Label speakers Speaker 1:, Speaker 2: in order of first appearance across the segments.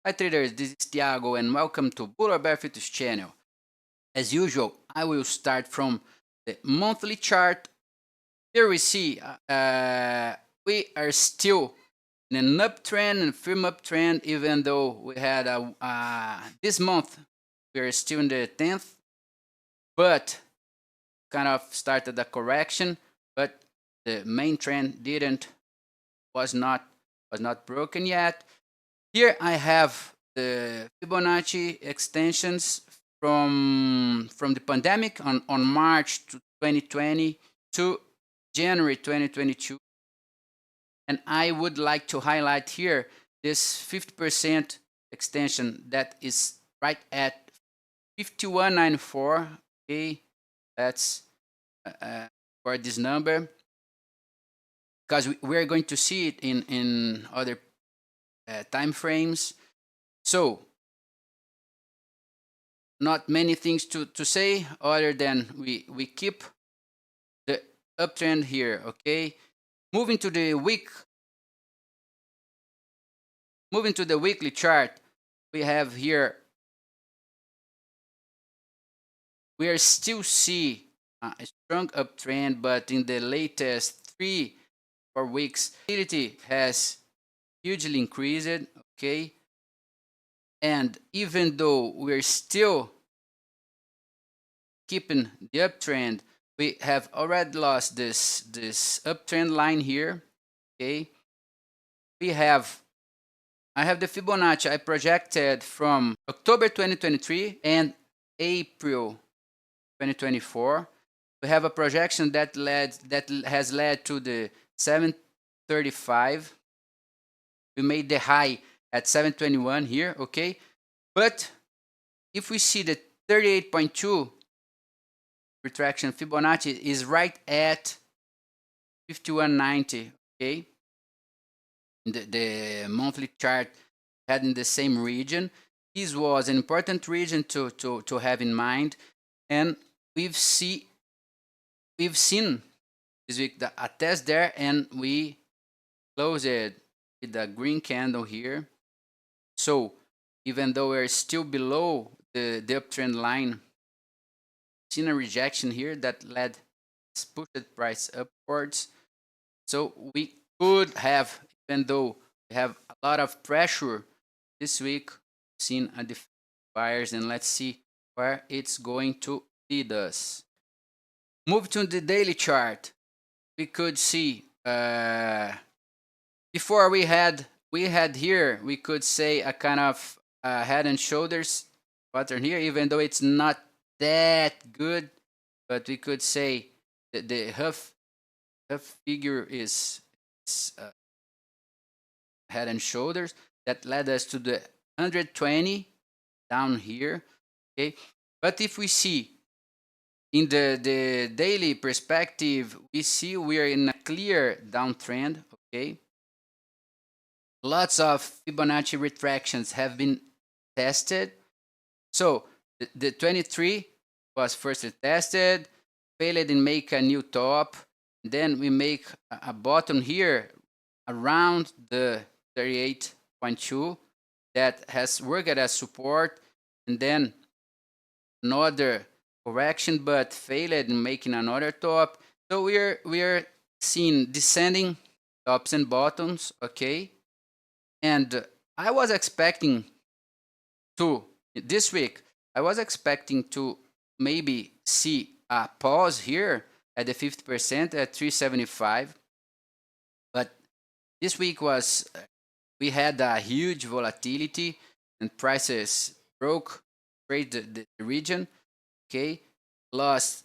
Speaker 1: Hi traders, this is Thiago and welcome to Bull or Bear Futures channel. As usual, I will start from the monthly chart. Here we see we are still in an uptrend and firm uptrend, even though we had this month we are still in the 10th, but kind of started a correction, but the main trend was not broken yet. Here I have the Fibonacci extensions from the pandemic on March 2020 to January 2022. And I would like to highlight here this 50% extension that is right at 5194. Okay, that's for this number, because we are going to see it in other time frames. So not many things to say other than we keep the uptrend here. Okay, moving to the weekly chart, we have here, we are still see a strong uptrend, but in the latest 3-4 weeks volatility has hugely increased. Okay, and even though we're still keeping the uptrend, we have already lost this uptrend line here. Okay, I have the Fibonacci I projected from October 2023 and April 2024. We have a projection that has led to the 735. We made the high at 721 here. Okay, but if we see the 38.2 retraction, Fibonacci is right at 5190. Okay, the monthly chart had in the same region. This was an important region to have in mind, and we've seen this week a test there, and we closed it with a green candle here. So even though we're still below the uptrend line, seen a rejection here that pushed the price upwards. So we could have, even though we have a lot of pressure this week, seen a defense buyers, and let's see where it's going to lead us. Move to the daily chart. We could see before we had here, we could say a kind of head and shoulders pattern here, even though it's not that good, but we could say that the Huff figure is head and shoulders that led us to the 120 down here. Okay, but if we see in the daily perspective, we see we are in a clear downtrend. Okay, lots of Fibonacci retractions have been tested. So the 23 was first tested, failed and make a new top. Then we make a bottom here around the 38.2 that has worked as support, and then another correction, but failed in making another top. So we are seeing descending tops and bottoms. Okay, and I was expecting to this week. I was expecting to maybe see a pause here at the 50% at 375, but this week we had a huge volatility and prices broke the region. Okay, lost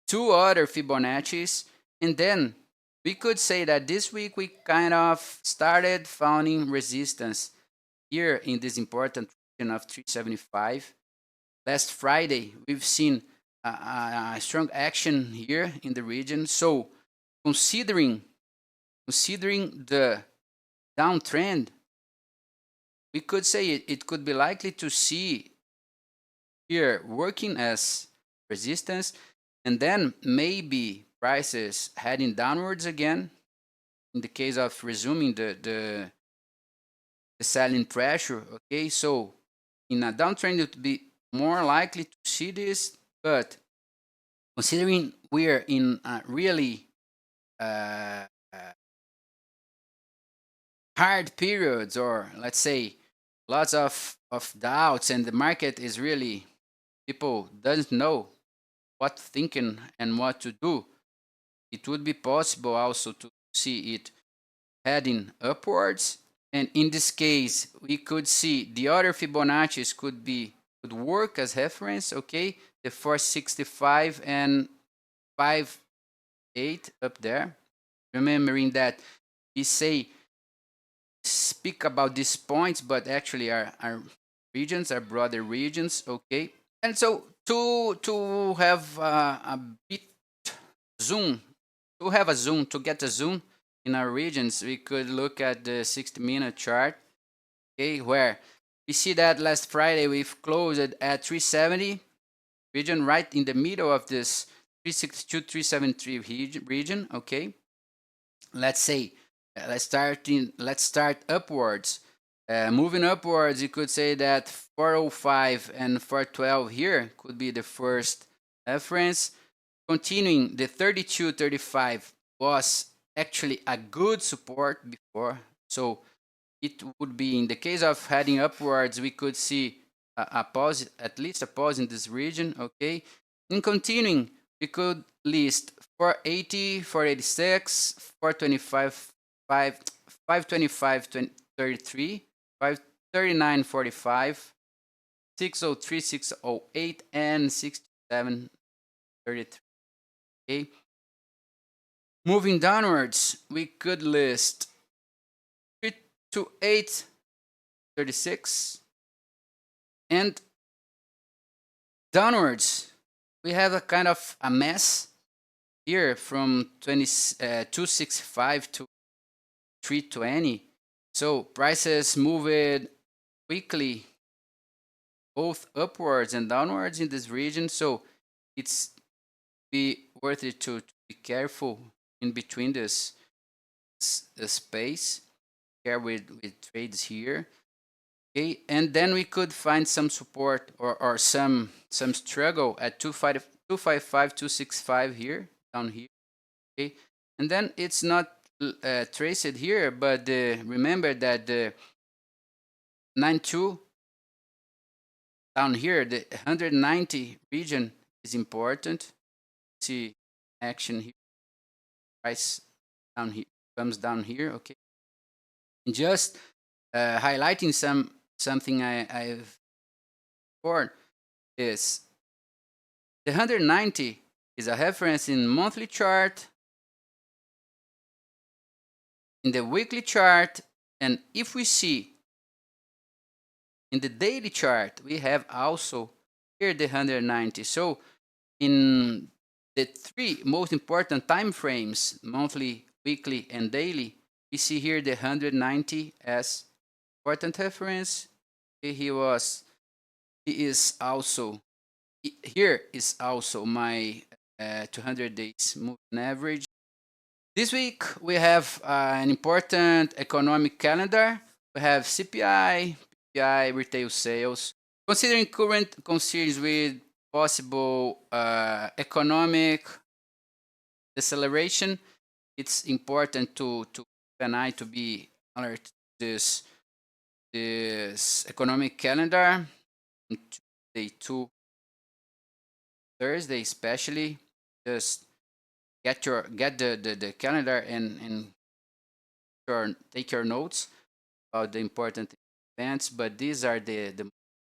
Speaker 1: two other Fibonacci's, and then we could say that this week we kind of started finding resistance here in this important region of 375. Last Friday, we've seen a strong action here in the region. So considering the downtrend, we could say it could be likely to see here working as resistance, and then maybe prices heading downwards again in the case of resuming the the selling pressure. Okay, so in a downtrend, it would be more likely to see this, but considering we are in a really uh, hard periods, or let's say lots of doubts, and the market is really, people doesn't know what thinking and what to do, it would be possible also to see it heading upwards. And in this case, we could see the other Fibonacci's could work as reference. Okay, the 465 and 58 up there. Remembering that we speak about these points, but actually our regions are broader regions. Okay, and so to have a bit zoom, to get a zoom in our regions, we could look at the 60-minute chart. Okay, where we see that last Friday we've closed at 370 region, right in the middle of this 362 373 region. Okay, let's say let's start upwards. Moving upwards, you could say that 405 and 412 here could be the first reference. Continuing, the 3235 was actually a good support before, so it would be, in the case of heading upwards, we could see a pause, at least a pause in this region. Okay, in continuing, we could list 480, 486, 425, 525, 33, 539.45, 603, 608, and 67.33. Okay, moving downwards, we could list 328, 36, and downwards we have a kind of a mess here from 265 to 320. So prices moved weekly both upwards and downwards in this region, so it's be worth it to be careful in between this space here with trades here. Okay, and then we could find some support or some struggle at 255, 265 here, down here. Okay, and then it's not traced here, but remember that the 92 down here, the 190 region is important. See action here, price down here, comes down here. Okay, and just highlighting something I've scored is the 190 is a reference in monthly chart, in the weekly chart, and if we see in the daily chart, we have also here the 190. So in the three most important time frames, monthly, weekly, and daily, we see here the 190 as important reference. He is also, here is also my 200 days moving average. This week we have an important economic calendar. We have CPI, PPI, retail sales. Considering current concerns with possible economic deceleration, it's important to keep an eye, to be alert to this economic calendar. Day 2, Thursday especially, just get the calendar and take your notes about the important events, but these are the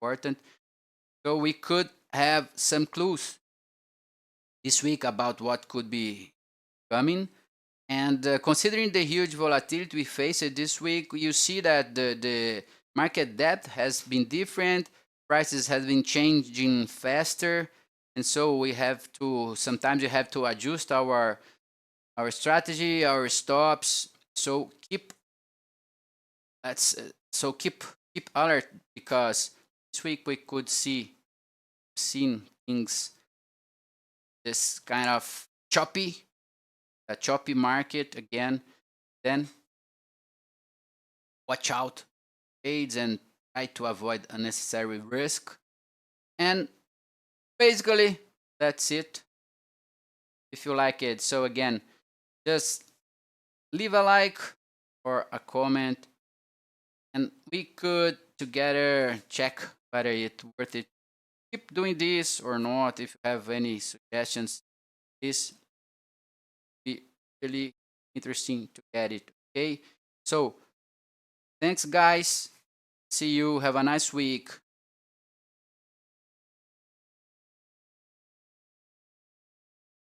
Speaker 1: important. So we could have some clues this week about what could be coming. And considering the huge volatility we faced this week, you see that the market depth has been different, prices have been changing faster, and so we have to, sometimes you have to adjust our strategy, our stops. So keep keep alert, because this week we could seen things, this kind of a choppy market again. Then watch out. trades and try to avoid unnecessary risk. And basically, that's it. If you like it, so again, just leave a like or a comment, and we could together check whether it's worth it. Keep doing this or not. If you have any suggestions, this be really interesting to get it. Okay, so thanks, guys. See you. Have a nice week.